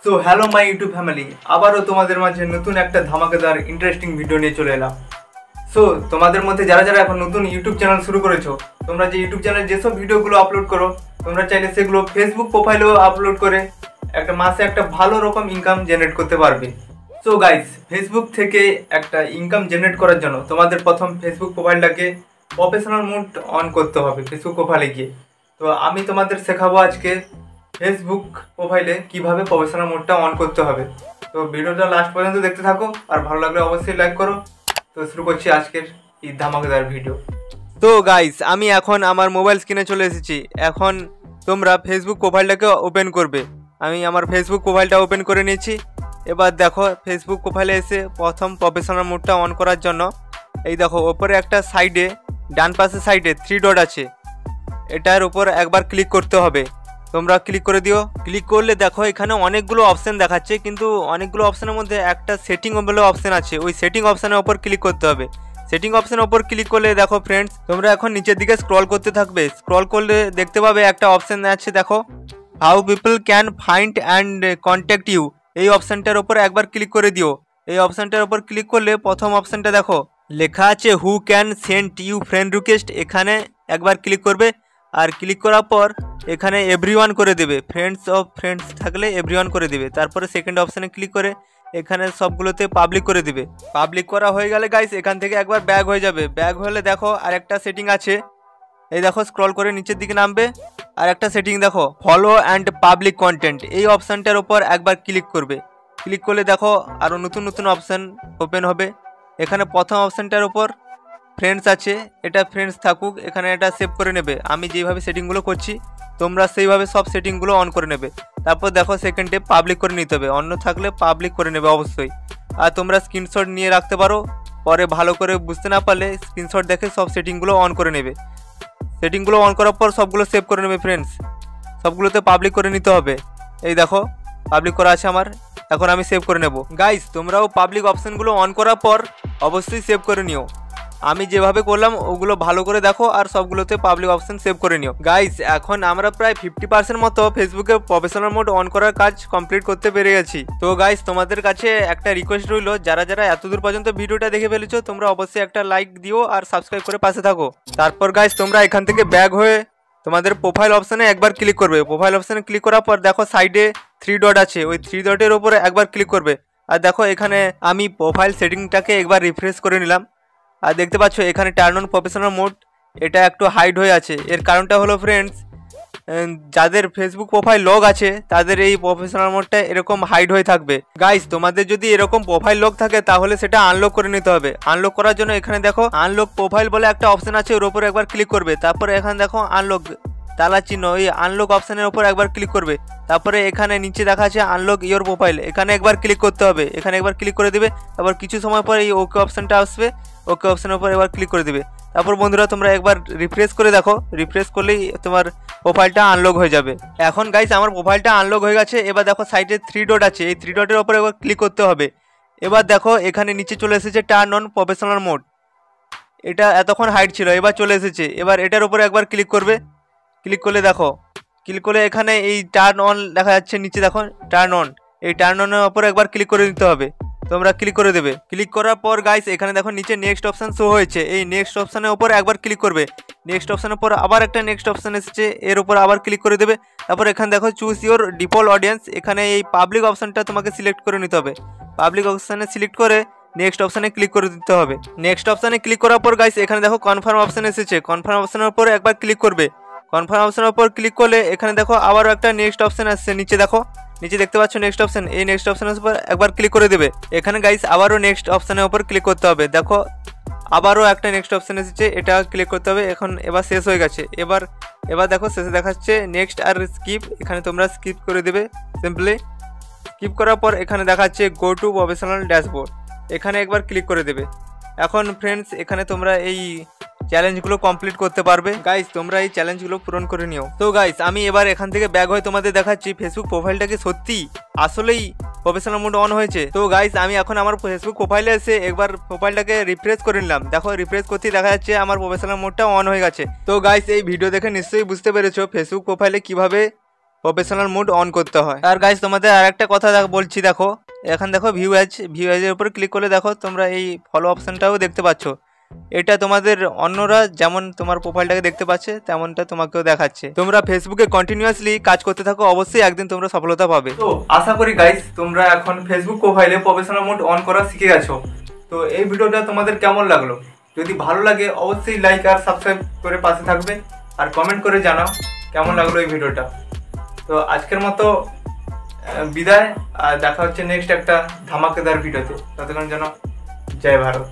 So hello my YouTube family, আবারও তোমাদের মাঝে নতুন একটা ধামাকেদার ইন্টারেস্টিং ভিডিও নিয়ে চলে এলাম। সো তোমাদের মধ্যে যারা যারা এখন নতুন ইউটিউব চ্যানেল শুরু করেছো, তোমরা যে ইউটিউব চ্যানেলে যেসব ভিডিওগুলো আপলোড করো, তোমরা চাইলে সেগুলো ফেসবুক প্রোফাইলেও আপলোড করে একটা মাসে একটা ভালো রকম ইনকাম জেনারেট করতে পারবে। সো গাইস, ফেসবুক থেকে একটা ইনকাম জেনারেট করার জন্য তোমাদের প্রথম ফেসবুক প্রোফাইলটাকে প্রফেশনাল মোড অন করতে হবে ফেসবুক প্রোফাইলে গিয়ে। তো আমি তোমাদের শেখাবো আজকে ফেসবুক প্রোফাইলে কিভাবে প্রফেশনাল মোডটা অন করতে হবে। তো ভিডিওটা লাস্ট পর্যন্ত দেখতে থাকো, আর ভালো লাগলে অবশ্যই লাইক করো। তো শুরু করছি আজকের এই ধামাকেদার ভিডিও। তো গাইস, আমি এখন আমার মোবাইল স্ক্রিনে চলে এসেছি। এখন তোমরা ফেসবুক প্রোফাইলটাকে ওপেন করবে। আমি আমার ফেসবুক প্রোফাইলটা ওপেন করে নিয়েছি। এবার দেখো, ফেসবুক প্রোফাইলে এসে প্রথম প্রফেশনাল মোডটা অন করার জন্য এই দেখো ওপরে একটা সাইডে, ডান পাশের সাইডে 3 ডট আছে, এটার উপর একবার ক্লিক করতে হবে। তোমরা ক্লিক করে দিও। ক্লিক করলে দেখো এখানে অনেকগুলো অপশন দেখাচ্ছে, কিন্তু অনেকগুলো অপশনের মধ্যে একটা সেটিং বলে অপশন আছে, ওই সেটিং অপশনের উপর ক্লিক করতে হবে। সেটিং অপশনের উপর ক্লিক করলে দেখো ফ্রেন্ডস, তোমরা এখন নিচের দিকে স্ক্রল করতে থাকবে। স্ক্রল করলে দেখতে পাবে একটা অপশন আছে, দেখো how people can find and contact you. এই অপশনটার উপর একবার ক্লিক করে দিও। এই অপশনটার উপর ক্লিক করলে প্রথম অপশনটা দেখো লেখা আছে who can send you friend request, এখানে একবার ক্লিক করবে। আর ক্লিক করার পর এখানে এভরিওয়ান করে দেবে, ফ্রেন্ডস থাকলে এভরিওয়ান করে দেবে। তারপরে সেকেন্ড অপশানে ক্লিক করে এখানে সবগুলোতে পাবলিক করে দিবে। পাবলিক করা হয়ে গেলে গাইস, এখান থেকে একবার ব্যাক হয়ে যাবে। ব্যাক হলে দেখো আরেকটা সেটিং আছে, এই দেখো স্ক্রল করে নিচের দিকে নামবে, আর একটা সেটিং দেখো ফলো অ্যান্ড পাবলিক কন্টেন্ট, এই অপশানটার ওপর একবার ক্লিক করবে। ক্লিক করলে দেখো আরও নতুন নতুন অপশান ওপেন হবে। এখানে প্রথম অপশানটার ওপর ফ্রেন্ডস আছে, এটা ফ্রেন্ডস থাকুক, এখানে এটা সেভ করে নেবে। আমি যেভাবে সেটিংগুলো করছি তোমরা সেইভাবে সব সেটিংগুলো অন করে নেবে। তারপর দেখো সেকেন্ডে পাবলিক করে নিতে হবে, অন্য থাকলে পাবলিক করে নেবে অবশ্যই। আর তোমরা স্ক্রিনশট নিয়ে রাখতে পারো, পরে ভালো করে বুঝতে না পারলে স্ক্রিনশট দেখে সব সেটিংগুলো অন করে নেবে। সেটিংগুলো অন করার পর সবগুলো সেভ করে নেবে ফ্রেন্ডস, সবগুলোতে পাবলিক করে নিতে হবে। এই দেখো পাবলিক করা আছে আমার, এখন আমি সেভ করে নেব। গাইস, তোমরাও পাবলিক অপশানগুলো অন করার পর অবশ্যই সেভ করে নিও। আমি যেভাবে করলাম ওগুলো ভালো করে দেখো, আর সবগুলোতে পাবলিক অপশন সেভ করে নিও। গাইস, এখন আমরা প্রায় 50% মতো ফেসবুকে প্রফেশনাল মোড অন করার কাজ কমপ্লিট করতে পেরে গেছি। তো গাইস, তোমাদের কাছে একটা রিকোয়েস্ট রইলো, যারা যারা এতদূর পর্যন্ত ভিডিওটা দেখে ফেলেছো তোমরা অবশ্যই একটা লাইক দিও আর সাবস্ক্রাইব করে পাশে থাকো। তারপর গাইস, তোমরা এখান থেকে ব্যাক হয়ে তোমাদের প্রোফাইল অপশানে একবার ক্লিক করবে। প্রোফাইল অপশানে ক্লিক করার পর দেখো সাইডে 3 ডট আছে, ওই 3 ডটের উপরে একবার ক্লিক করবে। আর দেখো এখানে আমি প্রোফাইল সেটিংটাকে একবার রিফ্রেশ করে নিলাম, আর দেখতে পাচ্ছ এখানে টার্ন অন প্রফেশনাল মোড এটা একটু হাইড হয়ে আছে। এর কারণটা হলো ফ্রেন্ডস, যাদের ফেসবুক প্রোফাইল লগ আছে তাদের এই প্রফেশনাল মোডটা এরকম হাইড হয়ে থাকবে। গাইস, তোমাদের যদি এরকম প্রোফাইল লগ থাকে তাহলে সেটা আনলক করে নিতে হবে। আনলক করার জন্য এখানে দেখো আনলক প্রোফাইল বলে একটা অপশন আছে, ওর উপর একবার ক্লিক করবে। তারপরে এখানে দেখো আনলক তালা চিহ্ন, এই আনলক অপশানের উপর একবার ক্লিক করবে। তারপরে এখানে নিচে দেখা আছে আনলক ইয়োর প্রোফাইল, এখানে একবার ক্লিক করতে হবে। এখানে একবার ক্লিক করে দিবে, তারপর কিছু সময় পর এই ওকে অপশানটা আসবে, ওকে অপশানের উপর একবার ক্লিক করে দিবে। তারপর বন্ধুরা তোমরা একবার রিফ্রেশ করে দেখো, রিফ্রেশ করলেই তোমার প্রোফাইলটা আনলক হয়ে যাবে। এখন গাইস, আমার প্রোফাইলটা আনলক হয়ে গেছে। এবার দেখো সাইডে 3 ডট আছে, এই 3 ডটের উপর একবার ক্লিক করতে হবে। এবার দেখো এখানে নিচে চলে এসেছে টার্ন অন প্রফেশনাল মোড, এটা এতক্ষণ হাইড ছিল, এবার চলে এসেছে। এবার এটার উপরে একবার ক্লিক করবে। ক্লিক করলে দেখো, ক্লিক করলে এখানে এই টার্ন অন দেখা যাচ্ছে, নিচে দেখো টার্ন অন, এই টার্ন অনের উপর একবার ক্লিক করে দিতে হবে। তোমরা ক্লিক করে দেবে। ক্লিক করার পর গাইস, এখানে দেখো নিচে নেক্সট অপশান শো হয়েছে, এই নেক্সট অপশানের উপর একবার ক্লিক করবে। নেক্সট অপশানের পর আবার একটা নেক্সট অপশান এসেছে, এর উপর আবার ক্লিক করে দেবে। তারপর এখানে দেখো চুজ ইউর ডিফল্ট অডিয়েন্স, এখানে এই পাবলিক অপশানটা তোমাকে সিলেক্ট করে নিতে হবে। পাবলিক অপশানে সিলেক্ট করে নেক্সট অপশানে ক্লিক করে দিতে হবে। নেক্সট অপশানে ক্লিক করার পর গাইস, এখানে দেখো কনফার্ম অপশান এসেছে, কনফার্ম অপশানের উপর একবার ক্লিক করবে। কনফার্ম অপশানের উপর ক্লিক করলে এখানে দেখো আবারও একটা নেক্সট অপশান আসছে, নিচে দেখো, নিচে দেখতে পাচ্ছ নেক্সট অপশান, এই নেক্সট অপশানের উপর একবার ক্লিক করে দেবে। এখানে গাইস আবারও নেক্সট অপশানের উপর ক্লিক করতে হবে। দেখো আবারও একটা নেক্সট অপশান এসেছে, এটা ক্লিক করতে হবে। এবার শেষ হয়ে গেছে। এবার দেখো শেষে দেখাচ্ছে নেক্সট আর স্কিপ, এখানে তোমরা স্কিপ করে দেবে সিম্পলি। স্কিপ করার পর এখানে দেখাচ্ছে গো টু প্রফেশনাল ড্যাশবোর্ড, এখানে একবার ক্লিক করে দেবে। এখন ফ্রেন্ডস, এখানে তোমরা এই চ্যালেঞ্জগুলো কমপ্লিট করতে পারবে। গাইস, তোমরা এই চ্যালেঞ্জগুলো পূরণ করে নিও। তো গাইস, আমি এবার এখান থেকে ব্যাক হয়ে তোমাদের দেখাচ্ছি ফেসবুক প্রোফাইলটাকে সত্যি আসলেই প্রফেশনাল মোড অন হয়েছে। তো গাইস, আমি এখন আমার ফেসবুক প্রোফাইলে এসে একবার প্রোফাইলটাকে রিফ্রেশ করে নিলাম। দেখো রিফ্রেশ করতেই দেখা যাচ্ছে আমার প্রফেশনাল মোডটা অন হয়ে গেছে। তো গাইস, এই ভিডিও দেখে নিশ্চয়ই বুঝতে পেরেছো ফেসবুক প্রোফাইলে কিভাবে প্রফেশনাল মোড অন করতে হয়। আর গাইস তোমাদের আর একটা কথা বলছি, দেখো এখানে দেখো ভিউ এর উপর ক্লিক করলে দেখো তোমরা এই ফলো অপশনটাও দেখতে পাচ্ছ। এটা তোমাদের অন্যরা যেমন তোমার প্রোফাইলটাকে দেখতে পাচ্ছে তেমনটা তোমাকেও দেখাচ্ছে। তোমরা ফেসবুকে কন্টিনিউয়াসলি কাজ করতে থাকো, অবশ্যই একদিন তোমরা সফলতা পাবে। তো আশা করি গাইস তোমরা এখন ফেসবুক প্রোফাইলে প্রফেশনাল মোড অন করা শিখে গেছো। তো এই ভিডিওটা তোমাদের কেমন লাগলো? যদি ভালো লাগে অবশ্যই লাইক আর সাবস্ক্রাইব করে পাশে থাকবে, আর কমেন্ট করে জানাও কেমন লাগলো এই ভিডিওটা। তো আজকের মতো বিদায়, আর দেখা হচ্ছে নেক্সট একটা ধামাকেদার ভিডিওতে। ততক্ষণ যেন জয় ভারত।